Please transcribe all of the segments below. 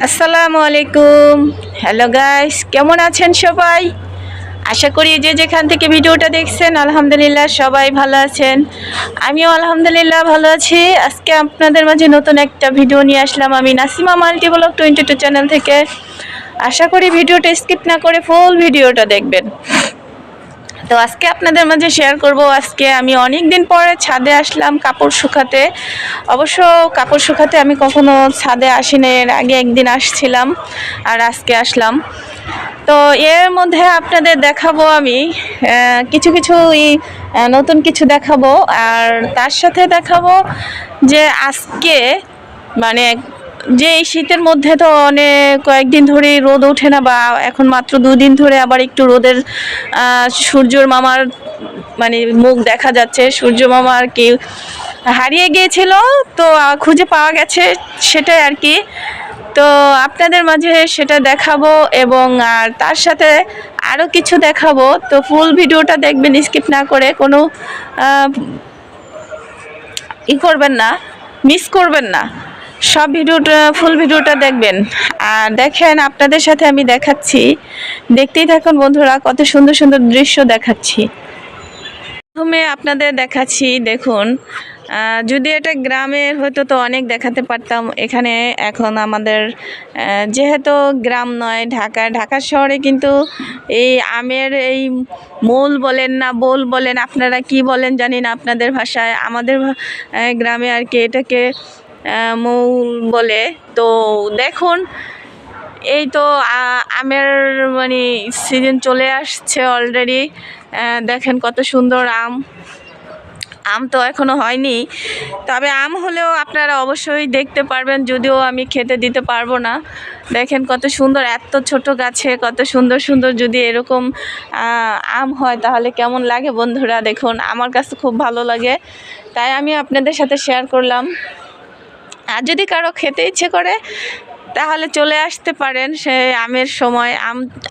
আসসালামু আলাইকুম। Hello guys, কেমন আছেন সবাই? আশা করি যে যেখান থেকে ভিডিওটা দেখছেন আলহামদুলিল্লাহ সবাই ভালো আছেন। আমিও আলহামদুলিল্লাহ ভালো আছি। আজকে আপনাদের মাঝে নতুন একটা ভিডিও নিয়ে আসলাম আমি নাসিমা মাল্টি ব্লগ 22 চ্যানেল থেকে। আশা করি ভিডিওটা স্কিপ না করে ফুল ভিডিওটা দেখবেন। তো আজকে আপনাদের মাঝে শেয়ার করব, আজকে আমি অনেক দিন পরে ছাদে আসলাম কাপড় শুকাতে। অবশ্য কাপড় শুকাতে আমি কখনো ছাদে আসিনি, এর আগে একদিন আসছিলাম আর আজকে আসলাম। তো এর মধ্যে আপনাদের দেখাবো আমি কিছু কিছু নতুন কিছু দেখাবো, আর তার সাথে দেখাবো যে আজকে মানে যে এই শীতের মধ্যে তো অনেক কয়েকদিন ধরে রোদ ওঠে না, বা এখন মাত্র 2 দিন ধরে আবার একটু রোদের সূর্যর মামার মুখ দেখা যাচ্ছে। সূর্য মামা আর কি হারিয়ে গিয়েছিল, তো খুঁজে পাওয়া গেছে, সেটাই আর কি। তো আপনাদের মাঝে সেটা দেখাবো, এবং আর তার সাথে আরও কিছু দেখাবো। তো ফুল ভিডিওটা দেখবেন, স্কিপ না করে, কোনো করবেন না, মিস করবেন না। সব ভিডিওটা ফুল ভিডিওটা দেখবেন। আর দেখেন, আপনাদের সাথে আমি দেখাচ্ছি, দেখতেই থাকুন বন্ধুরা, কত সুন্দর সুন্দর দৃশ্য দেখাচ্ছি। প্রথমে আপনাদের দেখাচ্ছি, দেখুন, যদি এটা গ্রামের হয়তো তো অনেক দেখাতে পারতাম। এখানে এখন আমাদের যেহেতু গ্রাম নয়, ঢাকা শহরে কিন্তু এই আমের এই মূল বলেন না বোল বলেন, আপনারা কি বলেন জানি না আপনাদের ভাষায়, আমাদের গ্রামে আর কি এটাকে মূল বলে। তো দেখুন, এই তো আমের সিজন চলে আসছে অলরেডি। দেখেন কত সুন্দর আম। আম তো এখনো হয়নি, তবে আম হলেও আপনারা অবশ্যই দেখতে পারবেন, যদিও আমি খেতে দিতে পারবো না। দেখেন কত সুন্দর, এত ছোট গাছে কত সুন্দর সুন্দর যদি এরকম আম হয় তাহলে কেমন লাগে বন্ধুরা। দেখুন, আমার কাছে খুব ভালো লাগে, তাই আমি আপনাদের সাথে শেয়ার করলাম। আর যদি কারো খেতে ইচ্ছে করে তাহলে চলে আসতে পারেন, সে আমের সময়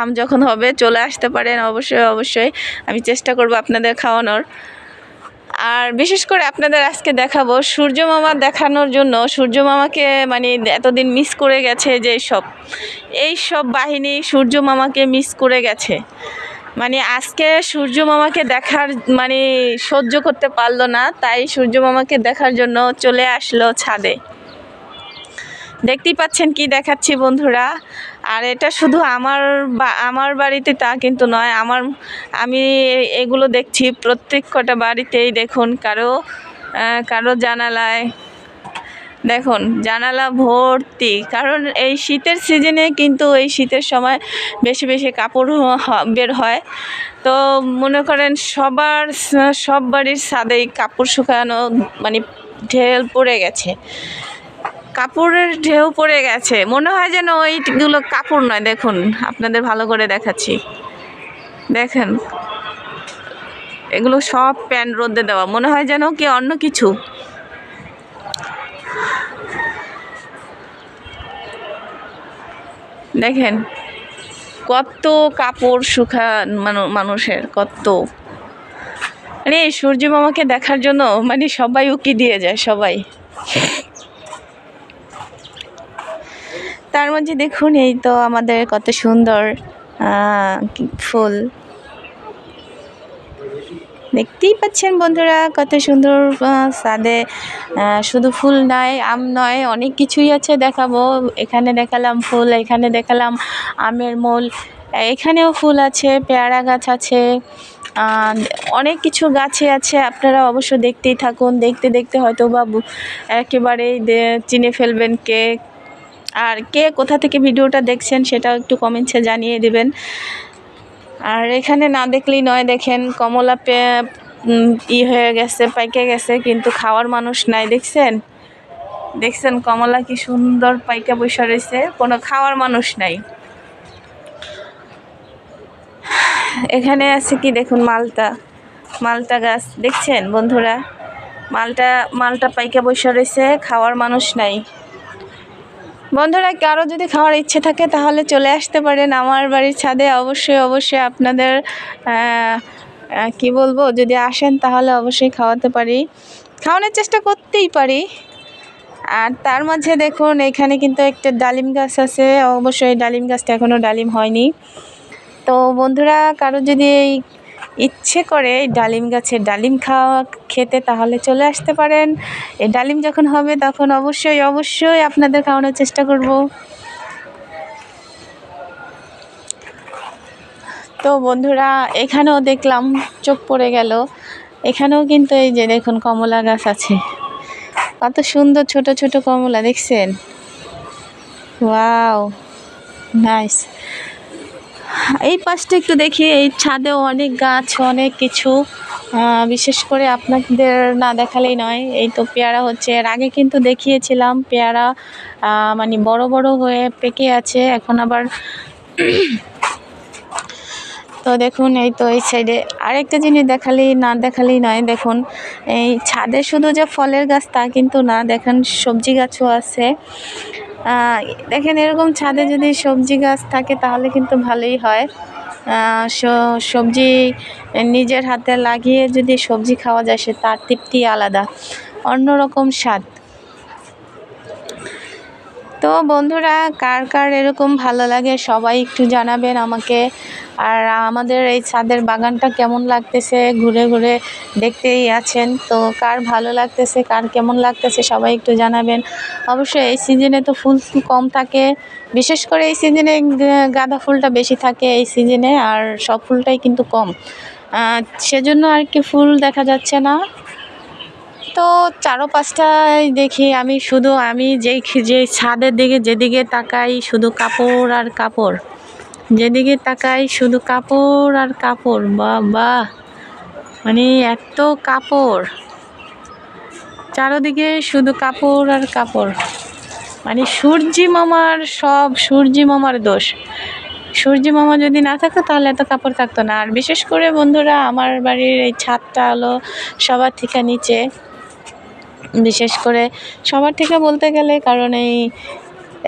আম যখন হবে চলে আসতে পারেন। অবশ্যই অবশ্যই আমি চেষ্টা করব আপনাদের খাওয়ানোর। আর বিশেষ করে আপনাদের আজকে দেখাবো সূর্য মামা দেখানোর জন্য। সূর্য মামাকে এতদিন মিস করে গেছে, যে এইসব বাহিনী সূর্য মামাকে মিস করে গেছে। আজকে সূর্য মামাকে দেখার সহ্য করতে পারলো না, তাই সূর্য মামাকে দেখার জন্য চলে আসলো ছাদে। দেখতেই পাচ্ছেন কি দেখাচ্ছি বন্ধুরা। আর এটা শুধু আমার বাড়িতে তা কিন্তু নয়, আমি এগুলো দেখছি প্রত্যেক কটা বাড়িতেই। দেখুন, কারো জানালায় দেখুন, জানালা ভর্তি। কারণ এই শীতের সিজনে কিন্তু এই শীতের সময় বেশি বেশি কাপড় বের হয়। তো মনে করেন সব বাড়ির ছাদেই কাপড় শুকানো ঢেল পড়ে গেছে, কাপড়ের ঢেউ পড়ে গেছে। মনে হয় যেন ওইগুলো কাপড় নয়। দেখুন, আপনাদের ভালো করে দেখাচ্ছি, দেখেন এগুলো সব প্যান্ট রোদে দেওয়া, মনে হয় যেন কি অন্য কিছু। দেখেন কত কাপড় মানুষের কত, সূর্য মামাকে দেখার জন্য সবাই উকি দিয়ে যায় সবাই। তার মধ্যে দেখুন, এই তো আমাদের কত সুন্দর ফুল দেখতেই পাচ্ছেন বন্ধুরা, কত সুন্দর ছাদে। শুধু ফুল নয়, আম নয়, অনেক কিছুই আছে দেখাবো। এখানে দেখালাম ফুল, এখানে দেখালাম আমের মূল, এখানেও ফুল আছে, পেয়ারা গাছ আছে, অনেক কিছু গাছে আছে। আপনারা অবশ্য দেখতেই থাকুন, দেখতে দেখতে হয়তো বা একেবারেই চিনে ফেলবেন আর কে কোথা থেকে ভিডিওটা দেখছেন সেটাও একটু কমেন্টসে জানিয়ে দেবেন। আর এখানে না দেখলেই নয়, দেখেন কমলা হয়ে গেছে, পাইকে গেছে, কিন্তু খাওয়ার মানুষ নাই। দেখছেন কমলা কি সুন্দর পাইকা বসে রয়েছে, কোনো খাওয়ার মানুষ নাই। এখানে আছে কি দেখুন, মালটা গাছ দেখছেন বন্ধুরা, মালটা পাইকা বসে রয়েছে, খাওয়ার মানুষ নাই। বন্ধুরা, কারো যদি খাওয়ার ইচ্ছে থাকে তাহলে চলে আসতে পারেন আমার বাড়ির ছাদে। অবশ্যই অবশ্যই আপনাদের কি বলবো, যদি আসেন তাহলে অবশ্যই খাওয়াতে পারি, খাওয়ানোর চেষ্টা করতেই পারি। আর তার মাঝে দেখুন এখানে কিন্তু একটা ডালিম গাছ আছে, অবশ্যই ডালিম গাছটা এখনও ডালিম হয়নি। তো বন্ধুরা কারো যদি এই ইচ্ছে করে ডালিম গাছের ডালিম খেতে, তাহলে চলে আসতে পারেন। এই ডালিম যখন হবে তখন অবশ্যই অবশ্যই আপনাদের খাওয়ানোর চেষ্টা করব। তো বন্ধুরা এখানেও দেখলাম, চোখ পড়ে গেল, এখানেও কিন্তু এই যে দেখুন কমলা গাছ আছে, কত সুন্দর ছোট ছোট কমলা দেখছেন। Wow, nice. এই পাশটা একটু দেখি, এই ছাদেও অনেক গাছ, অনেক কিছু, বিশেষ করে আপনাদের না দেখালেই নয়। এই তো পেয়ারা হচ্ছে, এর আগে কিন্তু দেখিয়েছিলাম পেয়ারা মানে বড় বড় হয়ে পেকে আছে, এখন আবার তো দেখুন এই তো এই সাইডে আরেকটা জিনিস দেখালেই নয়। দেখুন এই ছাদে শুধু যে ফলের গাছ তা কিন্তু না, দেখেন সবজি গাছও আছে। দেখেন এরকম ছাদে যদি সবজি গাছ থাকে তাহলে কিন্তু ভালোই হয়। সবজি নিজের হাতে লাগিয়ে যদি সবজি খাওয়া যায়, সে তার তৃপ্তি আলাদা, অন্যরকম স্বাদ। তো বন্ধুরা কার কার এরকম ভালো লাগে সবাই একটু জানাবেন আমাকে। আর আমাদের এই ছাদের বাগানটা কেমন লাগতেছে, ঘুরে ঘুরে দেখতেই আছেন, তো কার ভালো লাগতেছে, কার কেমন লাগতেছে সবাই একটু জানাবেন। অবশ্যই এই সিজনে তো ফুল কম থাকে, বিশেষ করে এই সিজনে গাঁদা ফুলটা বেশি থাকে এই সিজনে, আর সব ফুলটাই কিন্তু কম, সেজন্য আর কি ফুল দেখা যাচ্ছে না। তো চারো পাঁচটায় দেখি আমি, শুধু আমি যে ছাদের দিকে যেদিকে তাকাই শুধু কাপড় আর কাপড়, যেদিকে তাকাই শুধু কাপড় আর কাপড়, বাবা মানে এত কাপড়, চারোদিকে শুধু কাপড় আর কাপড়, মানে সূর্যি মামার দোষ। সূর্যি মামা যদি না থাকতো তাহলে এত কাপড় থাকতো না। আর বিশেষ করে বন্ধুরা আমার বাড়ির এই ছাদটা হলো সবার থেকে নিচে, বিশেষ করে সবার থেকে বলতে গেলে, কারণ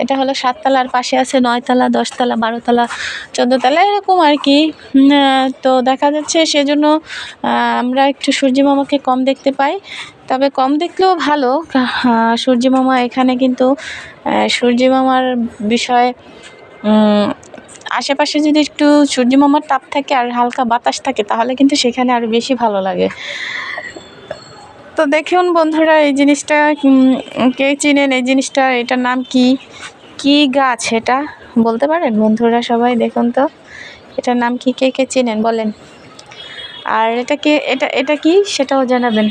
এটা হলো 7 তলার, পাশে আছে 9 তলা, 10 তলা, 12 তলা, 14 তলা এরকম আর কি। তো দেখা যাচ্ছে সেজন্য আমরা একটু সূর্যি মামাকে কম দেখতে পাই, তবে কম দেখলেও ভালো। সূর্যি মামা এখানে কিন্তু সূর্যি মামার বিষয়, আশেপাশে যদি একটু সূর্যি মামার তাপ থাকে আর হালকা বাতাস থাকে তাহলে কিন্তু সেখানে আরও বেশি ভালো লাগে। তো দেখুন বন্ধুরা এই জিনিসটা কে চিনেন, এই জিনিসটা, এটার নাম কি গাছ, এটা বলতে পারেন বন্ধুরা সবাই? দেখুন তো এটার নাম কি, কে কে চিনেন বলেন। আর এটা কি সেটাও জানাবেন,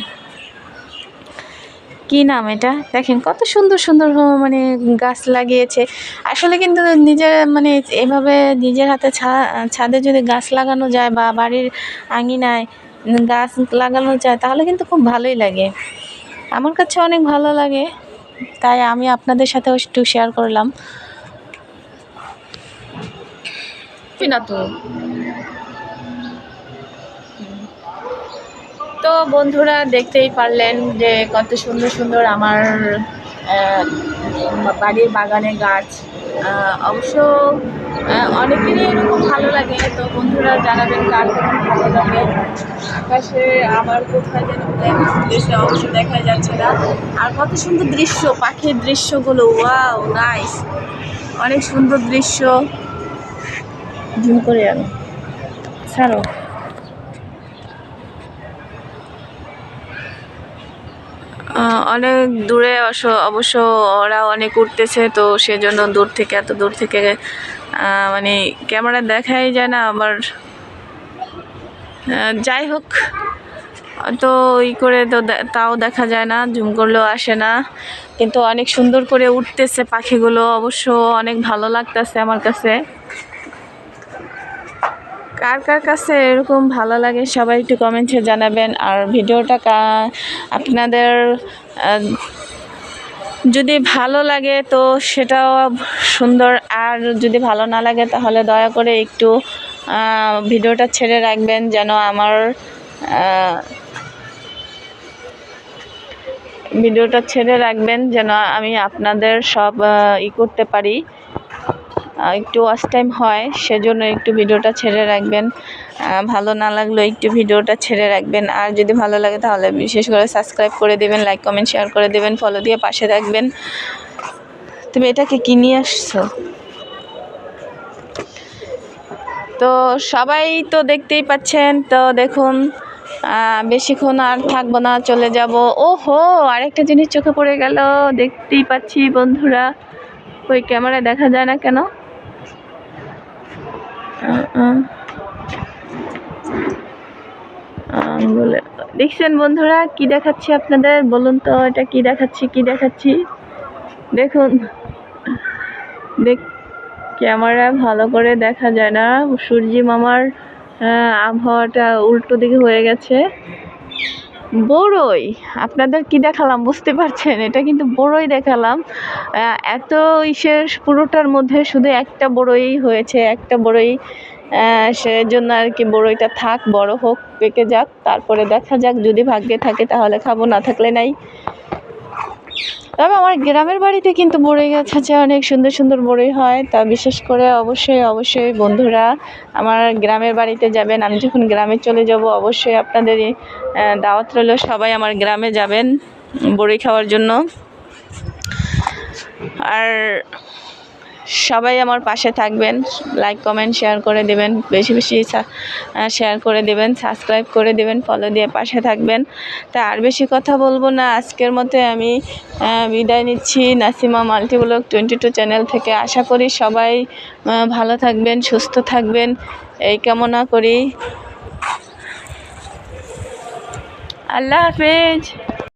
কি নাম এটা। দেখেন কত সুন্দর সুন্দর মানে গাছ লাগিয়েছে। আসলে কিন্তু নিজের মানে এভাবে নিজের হাতে ছাদে যদি গাছ লাগানো যায় বা বাড়ির আঙিনায় গাছ লাগানো যায় তাহলে কিন্তু খুব ভালোই লাগে, আমার কাছে অনেক ভালো লাগে, তাই আমি আপনাদের সাথেও একটু শেয়ার করলাম। তো বন্ধুরা দেখতেই পারলেন যে কত সুন্দর সুন্দর আমার বাড়ির বাগানে গাছ। অবশ্য অনেকেরই এরকম ভালো লাগে, তো বন্ধুরা জানাবেন কার কেমন ভালো লাগে। আকাশে আমার কোথায় যেন দেশে অবশ্য দেখা যাচ্ছে না, আর কত সুন্দর দৃশ্য, পাখির দৃশ্যগুলো, ওয়াও নাইস, অনেক সুন্দর দৃশ্য। জুম করে আনো, ছাড়ো। অনেক দূরে অবশ্য ওরা অনেক উঠতেছে, তো সেজন্য এত দূর থেকে মানে ক্যামেরা দেখাই যায় না আবার। যাই হোক, তো করে তো তাও দেখা যায় না, জুম করলেও আসে না, কিন্তু অনেক সুন্দর করে উঠতেছে পাখিগুলো, অবশ্য অনেক ভালো লাগতেছে আমার কাছে। কার কার কাছে এরকম ভালো লাগে সবাই একটু কমেন্টে জানাবেন। আর ভিডিওটা আপনাদের যদি ভালো লাগে তো সেটাও সুন্দর, আর যদি ভালো না লাগে তাহলে দয়া করে একটু ভিডিওটা ছেড়ে রাখবেন, যেন আমার যেন আমি আপনাদের সব করতে পারি। একটু ওয়াচ টাইম হয়, সেজন্য একটু ভিডিওটা ছেড়ে রাখবেন। ভালো না লাগলেও একটু ভিডিওটা ছেড়ে রাখবেন। আর যদি ভালো লাগে তাহলে বিশেষ করে সাবস্ক্রাইব করে দেবেন, লাইক কমেন্ট শেয়ার করে দেবেন, ফলো দিয়ে পাশে রাখবেন। তুমি এটাকে কি নিয়ে আসছো? তো সবাই তো দেখতেই পাচ্ছেন, তো দেখুন বেশিক্ষণ আর থাকবো না, চলে যাব। ওহো, আরেকটা জিনিস চোখে পড়ে গেল, দেখতেই পাচ্ছি বন্ধুরা। ওই ক্যামেরায় দেখা যায় না কেন? আঙ্গুলে দেখছেন বন্ধুরা, কি দেখাচ্ছি আপনাদের? বলুন তো এটা কি দেখাচ্ছি? দেখুন, ক্যামেরা ভালো করে দেখা যায় না, সূর্যি মামার আবহাওয়াটা উল্টো দিকে হয়ে গেছে। বড়ই আপনাদের কি দেখালাম বুঝতে পারছেন? এটা কিন্তু বড়ই দেখালাম। এত ইসের পুরোটার মধ্যে শুধু একটা বড়ই হয়েছে, একটা বড়ই। সেজন্য আর কি, বড়ইটা থাক, বড় হোক, পেকে যাক, তারপরে দেখা যাক। যদি ভাগ্যে থাকে তাহলে খাবো, না থাকলে নাই। তবে আমার গ্রামের বাড়িতে কিন্তু বড়ই গাছ আছে, অনেক সুন্দর সুন্দর বড়ই হয়। তা বিশেষ করে অবশ্যই বন্ধুরা আমার গ্রামের বাড়িতে যাবেন। আমি যখন গ্রামে চলে যাব অবশ্যই আপনাদের দাওয়াত রইল, সবাই আমার গ্রামে যাবেন বড়ই খাওয়ার জন্য। আর সবাই আমার পাশে থাকবেন, লাইক কমেন্ট শেয়ার করে দেবেন, বেশি শেয়ার করে দেবেন, সাবস্ক্রাইব করে দেবেন, ফলো দিয়ে পাশে থাকবেন। তা আর বেশি কথা বলবো না, আজকের মতো আমি বিদায় নিচ্ছি নাসিমা মাল্টিব্লগ 22 চ্যানেল থেকে। আশা করি সবাই ভালো থাকবেন, সুস্থ থাকবেন, এই কামনা করি। আল্লাহ হাফেজ।